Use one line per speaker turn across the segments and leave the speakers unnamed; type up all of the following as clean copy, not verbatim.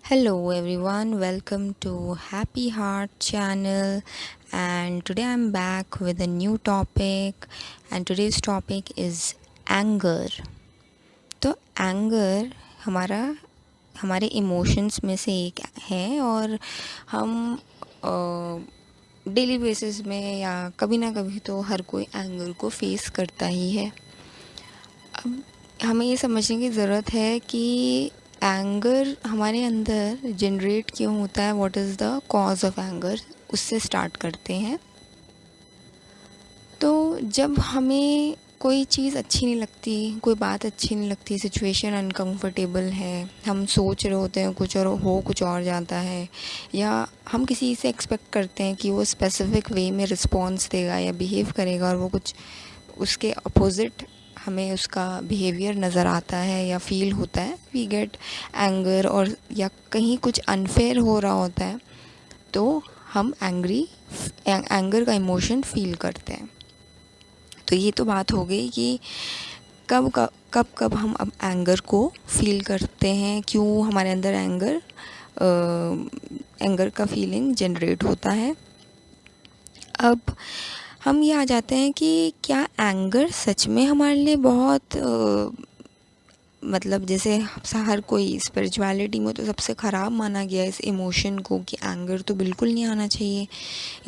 Hello everyone, welcome to Happy Heart channel, and today I'm back with a new topic, and today's topic is anger. तो anger हमारा हमारे emotions में से एक है, और हम डेली बेसिस में या कभी ना कभी तो हर कोई एंगर को फेस करता ही है। अब हमें ये समझने की ज़रूरत है कि एंगर हमारे अंदर जनरेट क्यों होता है, what is the cause of anger, उससे स्टार्ट करते हैं। तो जब हमें कोई चीज़ अच्छी नहीं लगती, कोई बात अच्छी नहीं लगती, सिचुएशन अनकंफर्टेबल है, हम सोच रहे होते हैं कुछ और हो कुछ और जाता है, या हम किसी से एक्सपेक्ट करते हैं कि वो स्पेसिफिक वे में रिस्पॉन्स देगा या बिहेव करेगा, और वो कुछ उसके अपोज़िट हमें उसका बिहेवियर नज़र आता है या फील होता है, वी गेट एंगर। और या कहीं कुछ अनफेयर हो रहा होता है तो हम एंगर का इमोशन फील करते हैं। तो ये तो बात हो गई कि कब हम अब एंगर को फील करते हैं, क्यों हमारे अंदर एंगर का फीलिंग जनरेट होता है। अब हम ये आ जाते हैं कि क्या एंगर सच में हमारे लिए बहुत मतलब जैसे हर कोई स्पिरिचुअलिटी में तो सबसे ख़राब माना गया है इस इमोशन को, कि एंगर तो बिल्कुल नहीं आना चाहिए,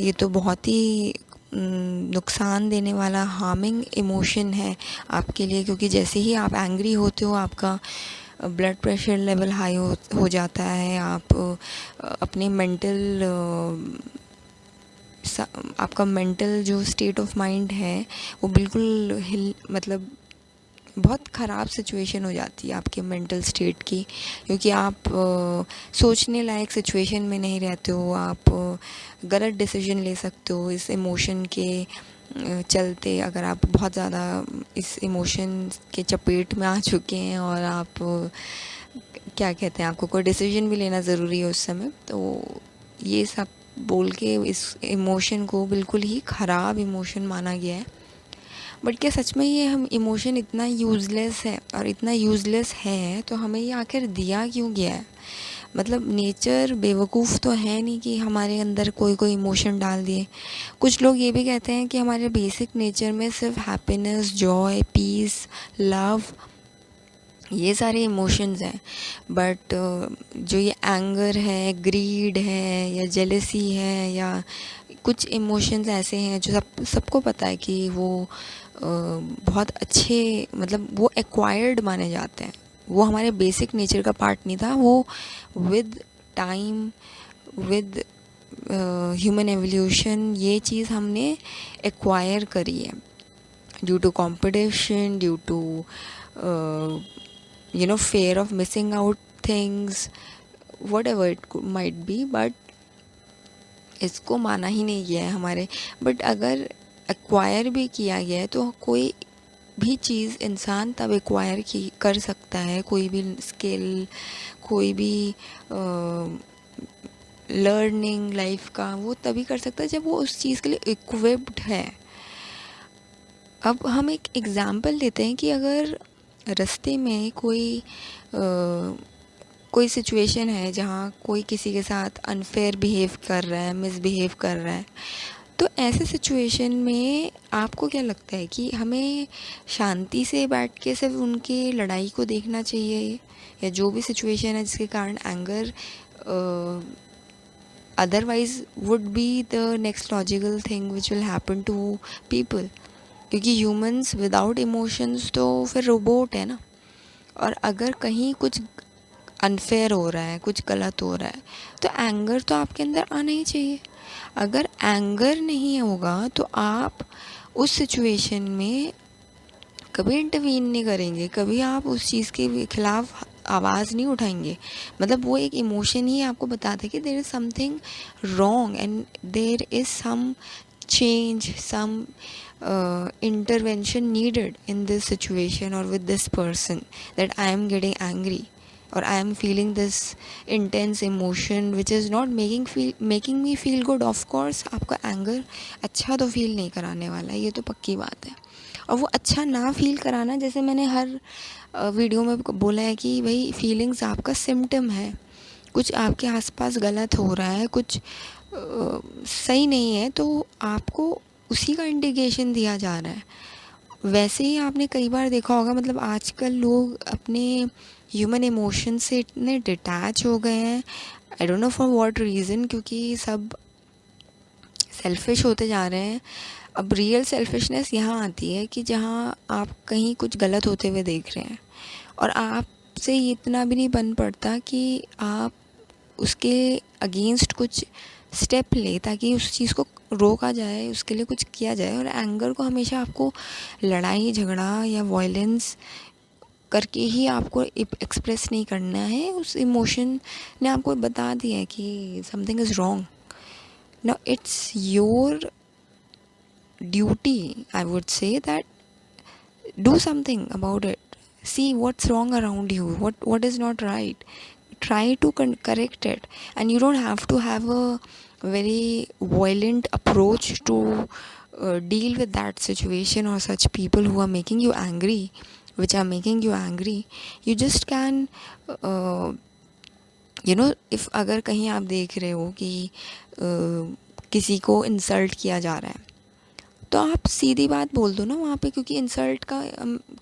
ये तो बहुत ही नुकसान देने वाला हार्मिंग इमोशन है आपके लिए, क्योंकि जैसे ही आप एंग्री होते हो आपका ब्लड प्रेशर लेवल हाई हो जाता है, आप अपने आपका मेंटल जो स्टेट ऑफ माइंड है वो बिल्कुल मतलब बहुत ख़राब सिचुएशन हो जाती है आपके मेंटल स्टेट की, क्योंकि आप सोचने लायक सिचुएशन में नहीं रहते हो, आप गलत डिसीजन ले सकते हो इस इमोशन के चलते। अगर आप बहुत ज़्यादा इस इमोशन के चपेट में आ चुके हैं और आप क्या कहते हैं, आपको कोई डिसीजन भी लेना ज़रूरी है उस समय, तो ये सब बोल के इस इमोशन को बिल्कुल ही ख़राब इमोशन माना गया है। बट क्या सच में ये हम इमोशन इतना यूज़लेस है, और इतना यूज़लेस है तो हमें ये आखिर दिया क्यों गया है? मतलब नेचर बेवकूफ़ तो है नहीं कि हमारे अंदर कोई कोई इमोशन डाल दिए। कुछ लोग ये भी कहते हैं कि हमारे बेसिक नेचर में सिर्फ हैप्पीनेस, जॉय, पीस, लव, ये सारे इमोशंस हैं। बट जो ये एंगर है, ग्रीड है, या जेलसी है, या कुछ इमोशंस ऐसे हैं जो सबको पता है कि वो बहुत अच्छे, मतलब वो एक्वायर्ड माने जाते हैं, वो हमारे बेसिक नेचर का पार्ट नहीं था, वो with time, with human evolution ये चीज़ हमने एक्वायर करी है, due to competition, due to fear of missing out things, whatever it might be, but इसको माना ही नहीं गया है हमारे। बट अगर एक्वायर भी किया गया है तो कोई भी चीज़ इंसान तब एक्वायर कर सकता है, कोई भी स्किल, कोई भी लर्निंग लाइफ का, वो तभी कर सकता है जब वो उस चीज़ के लिए इक्विप्ड है। अब हम एक एग्ज़ाम्पल लेते हैं कि अगर रास्ते में कोई सिचुएशन है जहाँ कोई किसी के साथ अनफेयर बिहेव कर रहा है, मिसबिहेव कर रहा है, तो ऐसे सिचुएशन में आपको क्या लगता है कि हमें शांति से बैठ के सिर्फ उनके लड़ाई को देखना चाहिए, या जो भी सिचुएशन है जिसके कारण anger otherwise would be the next logical thing which will happen to people, क्योंकि ह्यूमंस विदाउट इमोशंस तो फिर रोबोट है ना। और अगर कहीं कुछ अनफेयर हो रहा है, कुछ गलत हो रहा है, तो एंगर तो आपके अंदर आना ही चाहिए। अगर एंगर नहीं होगा तो आप उस सिचुएशन में कभी इंटरवीन नहीं करेंगे, कभी आप उस चीज़ के खिलाफ आवाज़ नहीं उठाएंगे। मतलब वो एक इमोशन ही आपको बताता है कि there is something wrong and there is some change, some intervention needed in this situation or with this person, that I am getting angry or I am feeling this intense emotion which is not making me feel good. Of course आपका anger अच्छा तो feel नहीं कराने वाला है, ये तो पक्की बात है। और वो अच्छा ना फ़ील कराना, जैसे मैंने हर वीडियो में बोला है कि भाई फीलिंग्स आपका सिम्पटम है, कुछ आपके आसपास गलत हो रहा है, कुछ सही नहीं है, तो आपको उसी का इंडिकेशन दिया जा रहा है। वैसे ही आपने कई बार देखा होगा, मतलब आजकल लोग अपने ह्यूमन इमोशन से इतने डिटैच हो गए हैं, I don't know for what reason, क्योंकि सब सेल्फिश होते जा रहे हैं। अब रियल सेल्फिशनेस यहाँ आती है कि जहाँ आप कहीं कुछ गलत होते हुए देख रहे हैं और आपसे इतना भी नहीं बन पड़ता कि आप उसके अगेंस्ट कुछ स्टेप ले ताकि उस चीज़ को रोका जाए, उसके लिए कुछ किया जाए। और एंगर को हमेशा आपको लड़ाई झगड़ा या वॉयलेंस करके ही आपको एक्सप्रेस नहीं करना है। उस इमोशन ने आपको बता दिया है कि something is wrong. Now it's your duty, I would say, that do something about it. See what's wrong around you, what is not right. Try to correct it, and you don't have to have a very violent approach to deal with that situation or such people who are making you angry, which are making you angry. You just can uh, if अगर कहीं आप देख रहे हो कि किसी को insult किया जा रहा है, तो आप सीधी बात बोल दो ना वहाँ पे, क्योंकि इंसल्ट का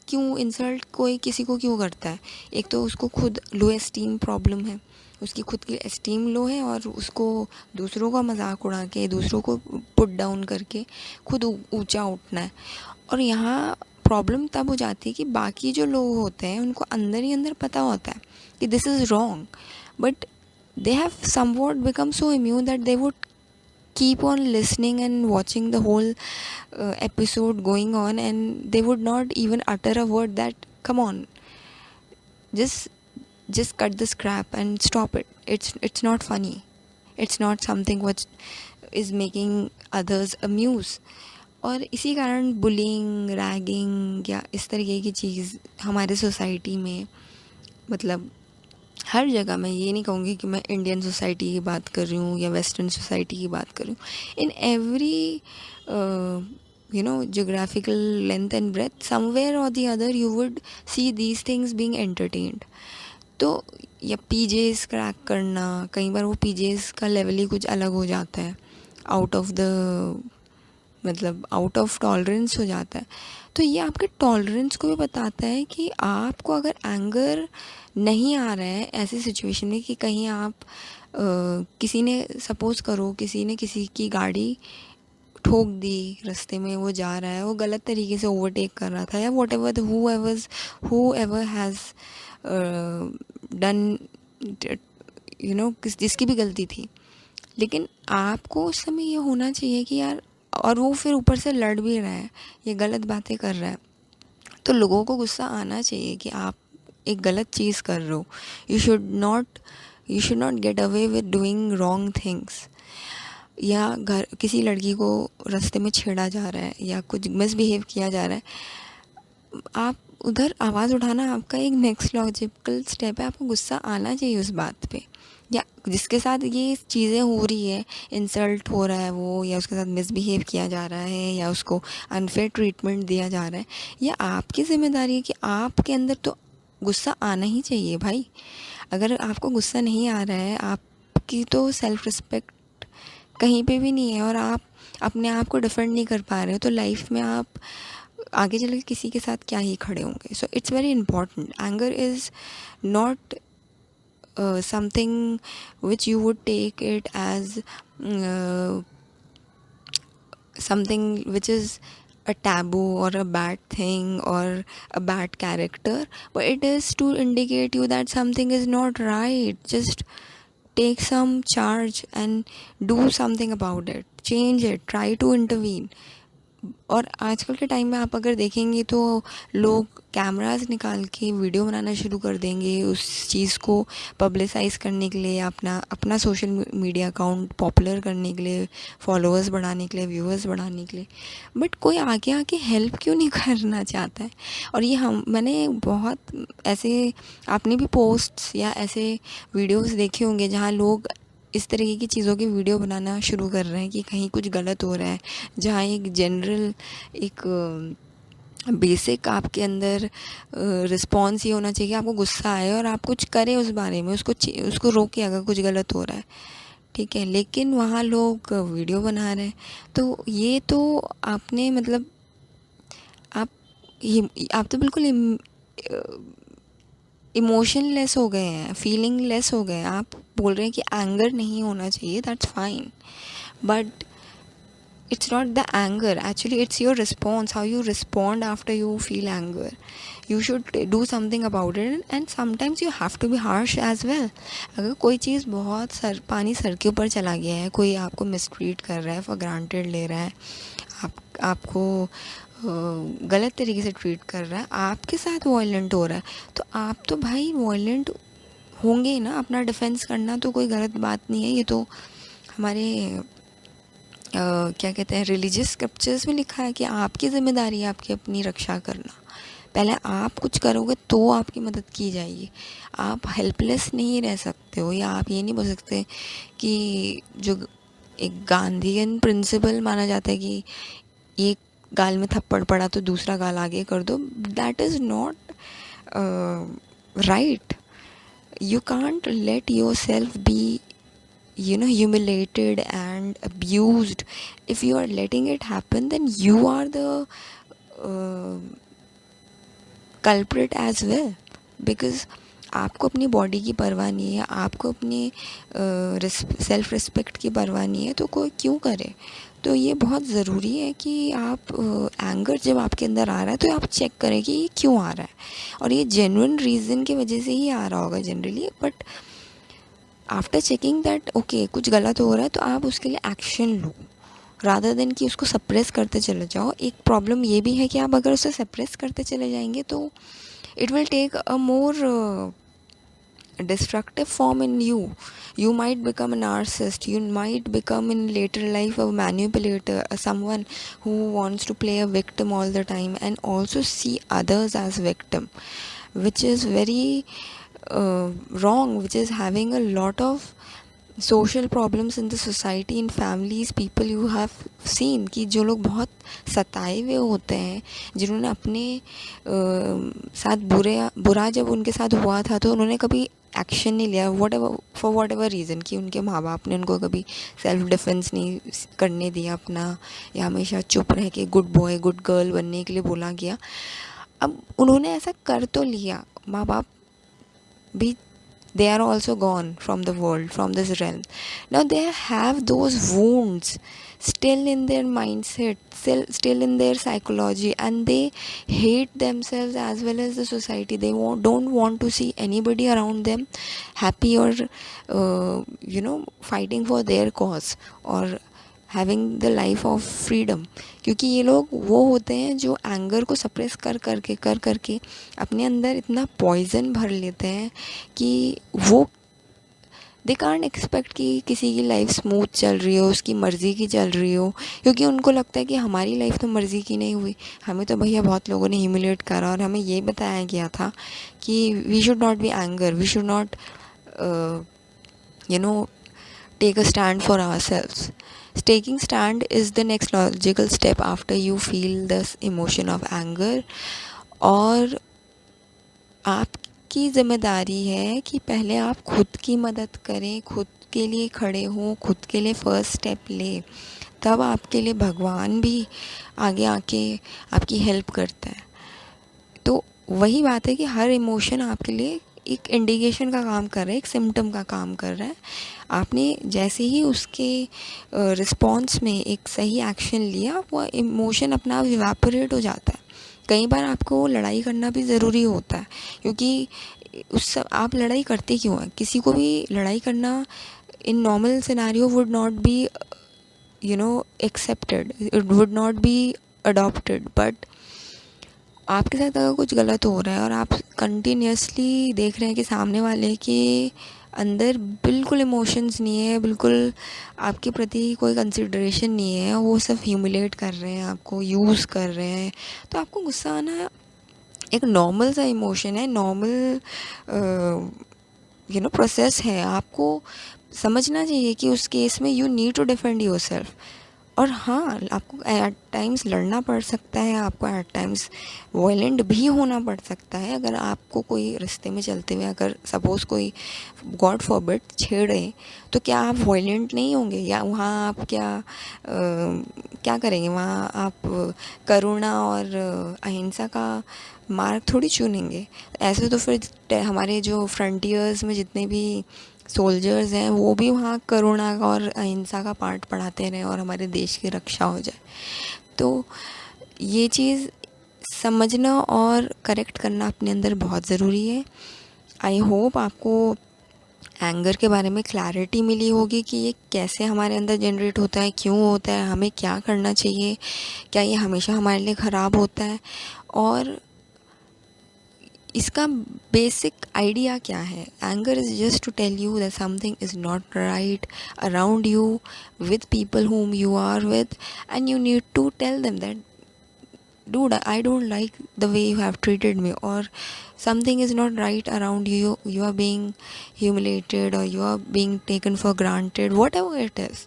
क्यों, इंसल्ट कोई किसी को क्यों करता है? एक तो उसको खुद लो एस्टीम प्रॉब्लम है, उसकी खुद की एस्टीम लो है, और उसको दूसरों का मजाक उड़ा के, दूसरों को पुट डाउन करके खुद ऊंचा उठना है। और यहाँ प्रॉब्लम तब हो जाती है कि बाकी जो लोग होते हैं उनको अंदर ही अंदर पता होता है कि this is wrong, but they have somewhat become so immune that they would keep on listening and watching the whole episode going on, and they would not even utter a word that come on, just cut this crap and stop it. It's not funny, it's not something which is making others amuse. और इसी कारण bullying, ragging या इस तरीके की चीज़ हमारे society में, मतलब हर जगह, मैं ये नहीं कहूँगी कि मैं इंडियन सोसाइटी की बात कर रही हूँ या वेस्टर्न सोसाइटी की बात कर रही हूँ, in every geographical length and breadth, somewhere or the other you would see these things being entertained. तो या पीजेस क्रैक करना, कई बार वो पीजेस का लेवल ही कुछ अलग हो जाता है, आउट ऑफ टॉलरेंस हो जाता है। तो ये आपके टॉलरेंस को भी बताता है कि आपको अगर एंगर नहीं आ रहा है ऐसी सिचुएशन में कि कहीं आप किसी ने, सपोज़ करो किसी ने किसी की गाड़ी ठोक दी, रास्ते में वो जा रहा है, वो गलत तरीके से ओवरटेक कर रहा था, या what ever who ever has done, जिसकी भी गलती थी, लेकिन आपको उस समय ये होना चाहिए कि यार, और वो फिर ऊपर से लड़ भी रहा है, ये गलत बातें कर रहा है, तो लोगों को गुस्सा आना चाहिए कि आप एक गलत चीज़ कर रहे हो। You should not get away with doing wrong things. या किसी लड़की को रास्ते में छेड़ा जा रहा है या कुछ मिसबिहेव किया जा रहा है, आप उधर आवाज़ उठाना आपका एक नेक्स्ट लॉजिकल स्टेप है। आपको गुस्सा आना चाहिए उस बात पे, या जिसके साथ ये चीज़ें हो रही है, इंसल्ट हो रहा है वो, या उसके साथ मिसबिहेव किया जा रहा है, या उसको अनफेयर ट्रीटमेंट दिया जा रहा है, या आपकी ज़िम्मेदारी है कि आपके अंदर तो गुस्सा आना ही चाहिए भाई। अगर आपको गुस्सा नहीं आ रहा है, आपकी तो सेल्फ रिस्पेक्ट कहीं पे भी नहीं है, और आप अपने आप को डिफेंड नहीं कर पा रहे हो, तो लाइफ में आप आगे चल के किसी के साथ क्या ही खड़े होंगे। So it's very important. Anger is not something which you would take it as something which is a taboo or a bad thing or a bad character, but it is to indicate you that something is not right. Just take some charge and do something about it, change it, try to intervene. और आजकल के time में आप अगर देखेंगे तो लोग cameras निकाल के वीडियो बनाना शुरू कर देंगे उस चीज़ को पब्लिसाइज़ करने के लिए, अपना सोशल मीडिया अकाउंट पॉपुलर करने के लिए, फॉलोअर्स बढ़ाने के लिए, व्यूअर्स बढ़ाने के लिए। बट कोई आगे आके हेल्प क्यों नहीं करना चाहता है? और ये मैंने बहुत ऐसे, आपने भी पोस्ट्स या ऐसे वीडियोस देखे होंगे जहाँ लोग इस तरीके की चीज़ों की वीडियो बनाना शुरू कर रहे हैं कि कहीं कुछ गलत हो रहा है, जहाँ एक जनरल एक बेसिक आपके अंदर रिस्पॉन्स ये होना चाहिए कि आपको गुस्सा आए और आप कुछ करें उस बारे में, उसको रोके अगर कुछ गलत हो रहा है, ठीक है। लेकिन वहाँ लोग वीडियो बना रहे हैं, तो ये तो आपने मतलब आप आप तो बिल्कुल इमोशनलेस हो गए हैं, फीलिंग लेस हो गए हैं। आप बोल रहे हैं कि एंगर नहीं होना चाहिए, that's fine, but it's not the anger, actually it's your response, how you respond after you feel anger. You should do something about it, and sometimes you have to be harsh as well. अगर कोई चीज़ बहुत पानी sir के ऊपर चला गया है, कोई आपको मिसट्रीट कर रहा है, फॉर ग्रांटेड ले रहा है, आपको गलत तरीके से ट्रीट कर रहा है, आपके साथ वॉयलेंट हो रहा है, तो आप तो भाई वॉयलेंट होंगे ना। अपना डिफेंस करना तो कोई गलत बात नहीं है, ये तो हमारे क्या कहते हैं, रिलीजियस स्क्रिप्चर्स में लिखा है कि आपकी ज़िम्मेदारी है आपकी अपनी रक्षा करना। पहले आप कुछ करोगे तो आपकी मदद की जाएगी। आप हेल्पलेस नहीं रह सकते हो, या आप ये नहीं बोल सकते कि जो एक गांधीयन प्रिंसिपल माना जाता है कि एक गाल में थप्पड़ पड़ा तो दूसरा गाल आगे कर दो, that is not right. You can't let yourself be humiliated and abused. If you are letting it happen, then you are the uh, culprit as well, because आपको अपनी बॉडी की परवाह नहीं है, आपको अपनी सेल्फ रिस्पेक्ट की परवाह नहीं है, तो कोई क्यों करे। तो ये बहुत ज़रूरी है कि आप एंगर जब आपके अंदर आ रहा है तो आप चेक करें कि ये क्यों आ रहा है, और ये जेन्युइन रीज़न की वजह से ही आ रहा होगा generally. But after checking that okay कुछ गलत हो रहा है, तो आप उसके लिए एक्शन लो, रादर देन कि उसको सप्रेस करते चले जाओ। एक प्रॉब्लम ये भी है कि आप अगर उसे सप्रेस करते चले जाएंगे तो it will take a more destructive form in you. You might become a narcissist, you might become in later life a manipulator, someone who wants to play a victim all the time and also see others as victim, which is very wrong, which is having a lot of social problems in the society, in families, people you have seen कि जो लोग बहुत सताए हुए होते हैं, जिन्होंने अपने साथ बुरा जब उनके साथ हुआ था तो उन्होंने कभी एक्शन नहीं लिया, फॉर वॉट एवर रीज़न, कि उनके माँ बाप ने उनको कभी सेल्फ डिफेंस नहीं करने दिया अपना, या हमेशा चुप रह के गुड बॉय गुड गर्ल बनने के लिए बोला गया। अब उन्होंने ऐसा कर तो लिया, माँ बाप भी they are also gone from the world, from this realm. Now they have those wounds still in their mindset, still in their psychology, and they hate themselves as well as the society. They don't want to see anybody around them happy or fighting for their cause or having the life of freedom. क्योंकि ये लोग वो होते हैं जो anger को suppress कर करके अपने अंदर इतना पॉइजन भर लेते हैं कि वो दे कांट एक्सपेक्ट कि किसी की लाइफ स्मूथ चल रही हो, उसकी मर्ज़ी की चल रही हो, क्योंकि उनको लगता है कि हमारी लाइफ तो मर्ज़ी की नहीं हुई, हमें तो भैया बहुत लोगों ने ह्यूमिलेट करा और हमें ये बताया गया था कि we should not be anger, we should not take a stand for ourselves. Taking stand is the next logical step after you feel this emotion of anger. और आपकी ज़िम्मेदारी है कि पहले आप खुद की मदद करें, खुद के लिए खड़े हों, खुद के लिए फ़र्स्ट स्टेप लें, तब आपके लिए भगवान भी आगे आके आपकी हेल्प करता है। तो वही बात है कि हर इमोशन आपके लिए एक इंडिकेशन का काम कर रहा है, एक सिम्टम का काम कर रहा है। आपने जैसे ही उसके रिस्पॉन्स में एक सही एक्शन लिया, वो इमोशन अपना आप इवेपोरेट हो जाता है। कई बार आपको लड़ाई करना भी ज़रूरी होता है, क्योंकि आप लड़ाई करते क्यों हैं? किसी को भी लड़ाई करना in normal scenario would not be accepted, it would not be adopted. But आपके साथ अगर कुछ गलत हो रहा है और आप कंटिन्यूसली देख रहे हैं कि सामने वाले के अंदर बिल्कुल इमोशंस नहीं है, बिल्कुल आपके प्रति कोई कंसिडरेशन नहीं है, वो सिर्फ ह्यूमिलेट कर रहे हैं, आपको यूज़ कर रहे हैं, तो आपको गुस्सा आना एक नॉर्मल सा इमोशन है, नॉर्मल प्रोसेस है। आपको समझना चाहिए कि उस केस में you need to defend yourself. और हाँ, आपको एट टाइम्स लड़ना पड़ सकता है, आपको एट टाइम्स वॉयलेंट भी होना पड़ सकता है। अगर आपको कोई रास्ते में चलते हुए अगर सपोज़ कोई गॉड फॉरबिड छेड़े, तो क्या आप वॉयलेंट नहीं होंगे? या वहाँ आप क्या करेंगे? वहाँ आप करुणा और अहिंसा का मार्ग थोड़ी चुनेंगे। ऐसे तो फिर हमारे जो फ्रंटियर्स में जितने भी सोल्जर्स हैं वो भी वहाँ करुणा का और अहिंसा का पाठ पढ़ाते रहें और हमारे देश की रक्षा हो जाए। तो ये चीज़ समझना और करेक्ट करना अपने अंदर बहुत ज़रूरी है। आई होप आपको एंगर के बारे में क्लैरिटी मिली होगी कि ये कैसे हमारे अंदर जनरेट होता है, क्यों होता है, हमें क्या करना चाहिए, क्या ये हमेशा हमारे लिए ख़राब होता है, और इसका बेसिक आइडिया क्या है। Anger is just to tell you that something is not right around you with people whom you are with, and you need to tell them that, dude, I don't like the way you have treated me, or something is not right around you, you are being humiliated or you are being taken for granted, whatever it is.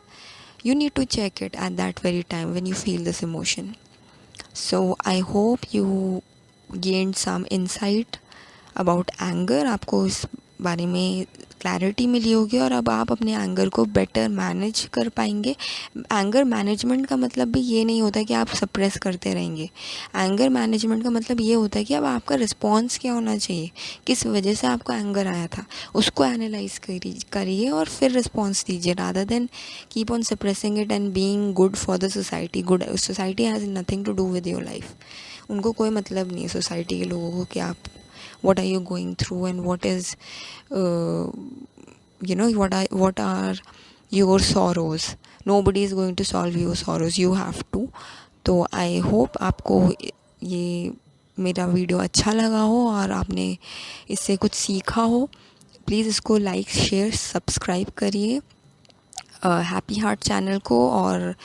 You need to check it at that very time when you feel this emotion. So I hope you gained some insight about anger, आपको इस बारे में clarity मिली होगी और अब आप अपने anger को बेटर मैनेज कर पाएंगे। एंगर मैनेजमेंट का मतलब भी ये नहीं होता कि आप सप्रेस करते रहेंगे। एंगर मैनेजमेंट का मतलब ये होता है कि अब आपका रिस्पॉन्स क्या होना चाहिए, किस वजह से आपको एंगर आया था, उसको एनालाइज करिए और फिर रिस्पॉन्स दीजिए, rather than keep on suppressing it and being good for the society. Good society has nothing to do with your life. उनको कोई मतलब नहीं है सोसाइटी के लोगों को कि आप what are you going through and what is what are your sorrows. Nobody is going to solve your sorrows, you have to. तो आई होप आपको ये मेरा वीडियो अच्छा लगा हो और आपने इससे कुछ सीखा हो। प्लीज़ इसको लाइक शेयर सब्सक्राइब करिए हैप्पी हार्ट चैनल को, और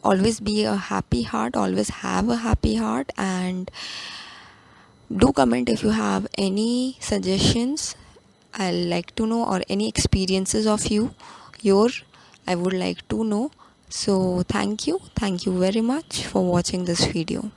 always be a happy heart, always have a happy heart, and do comment if you have any suggestions. I'll like to know, or any experiences of your I would like to know. So thank you very much for watching this video.